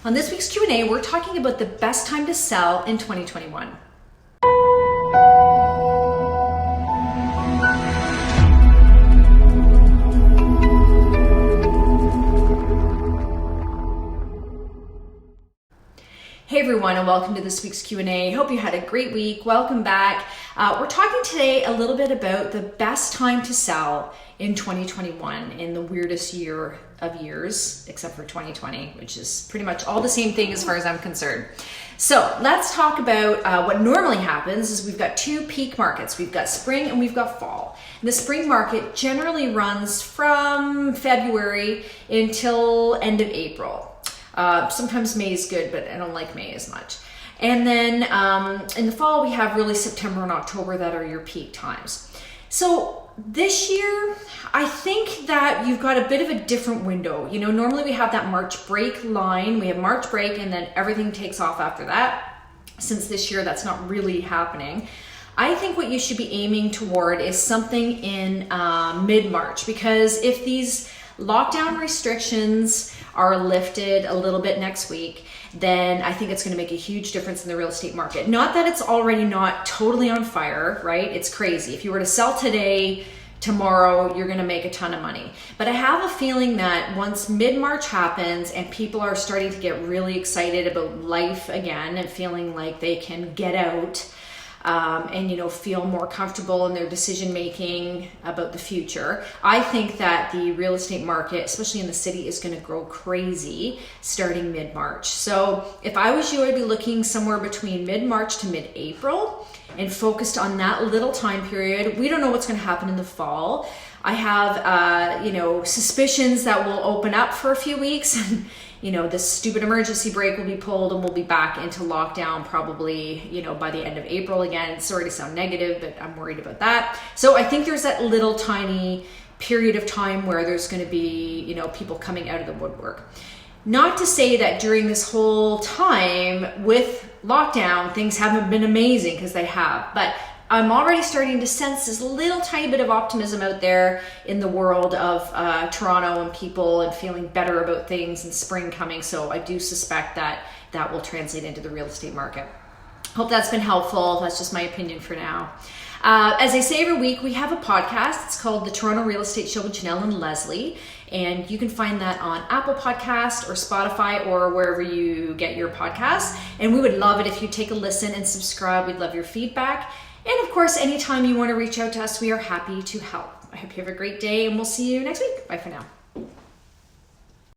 On this week's Q&A, we're talking about the best time to sell in 2021. Hey everyone, and welcome to this week's Q&A. Hope you had a great week. Welcome back. We're talking today a little bit about the best time to sell in 2021, in the weirdest year of years, except for 2020, which is pretty much all the same thing as far as I'm concerned. So let's talk about what normally happens is we've got two peak markets. We've got spring and we've got fall. And the spring market generally runs from February until end of April. Sometimes May is good, but I don't like May as much. And then in the fall, we have really September and October that are your peak times. So this year, I think that you've got a bit of a different window. You know, normally we have that March break line. We have March break and then everything takes off after that. Since this year, that's not really happening. I think what you should be aiming toward is something in mid-March, because if these lockdown restrictions are lifted a little bit next week, then I think it's going to make a huge difference in the real estate market. Not that it's already not totally on fire, right? It's crazy. If you were to sell today, tomorrow, you're going to make a ton of money. But I have a feeling that once mid-March happens and people are starting to get really excited about life again and feeling like they can get out, and feel more comfortable in their decision making about the future, I think that the real estate market, especially in the city, is going to grow crazy starting mid-March. So if I was you, I'd be looking somewhere between mid-March to mid-April and focused on that little time period. We don't know what's going to happen in the fall. I have suspicions that we'll open up for a few weeks and this stupid emergency brake will be pulled and we'll be back into lockdown probably, by the end of April again. Sorry to sound negative, but I'm worried about that. So I think there's that little tiny period of time where there's going to be, people coming out of the woodwork. Not to say that during this whole time with lockdown, things haven't been amazing, because they have, but I'm already starting to sense this little tiny bit of optimism out there in the world of Toronto and people, and feeling better about things and spring coming. So I do suspect that that will translate into the real estate market. Hope that's been helpful. That's just my opinion for now. As I say every week, we have a podcast. It's called The Toronto Real Estate Show with Jenelle and Leslie. And you can find that on Apple Podcast or Spotify or wherever you get your podcasts. And we would love it if you take a listen and subscribe. We'd love your feedback. And of course, anytime you want to reach out to us, we are happy to help. I hope you have a great day, and we'll see you next week. Bye for now.